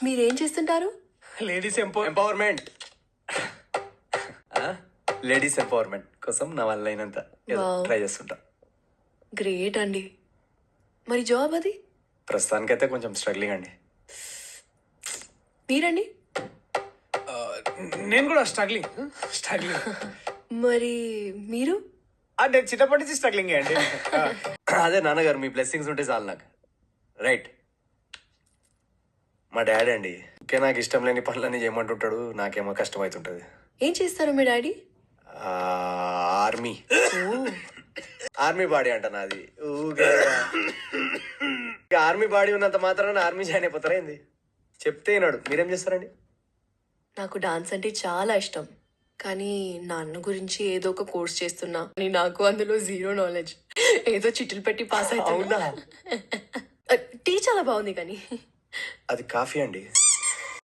మీరేం చేస్తుంటారు? Ladies empowerment ladies empowerment కోసం నా వల్ల అయినంత Wow. ట్రై చేస్తుంటా. గ్రేట్ అండి. మరి జాబ్ అది? ప్రస్తుతానికైతే కొంచెం స్ట్రగ్లింగ్ అండి. మీరండి? నేను కూడా స్ట్రగ్లింగ్. మరి మీరు? అంటే చిన్నప్పటి నుంచి స్ట్రగ్లింగ్ అండి. అదే నాన్నగారు మీ బ్లెస్సింగ్స్ ఉంటే చాలు నాకు. రైట్. మా డాడీ అండి ఓకే, నాకు ఇష్టం లేని పనులన్నీ చేయమంటుంటాడు, నాకేమో కష్టమవుతుంటది. ఏం చేస్తారు మీ డాడీ? ఆర్మీ ఆర్మీ బాడీ అంట నాది. ఊగే ఆర్మీ బాడీ ఉన్నంత మాత్రాన ఆర్మీ జాయిన్ అయిపోతారా ఏంది? చెప్తే వినాడు. మీరేం చేస్తారండి? నాకు డాన్స్ అంటే చాలా ఇష్టం. కానీ నాన్న గురించి ఏదో ఒక కోర్స్ చేస్తున్నా అని నాకు అందులో జీరో నాలెడ్జ్. ఏదో చిట్టులు పెట్టి పాస్ అవుతున్నా. అవునా? టీ చాలా బాగుంది కానీ. అది కాఫీ అండి.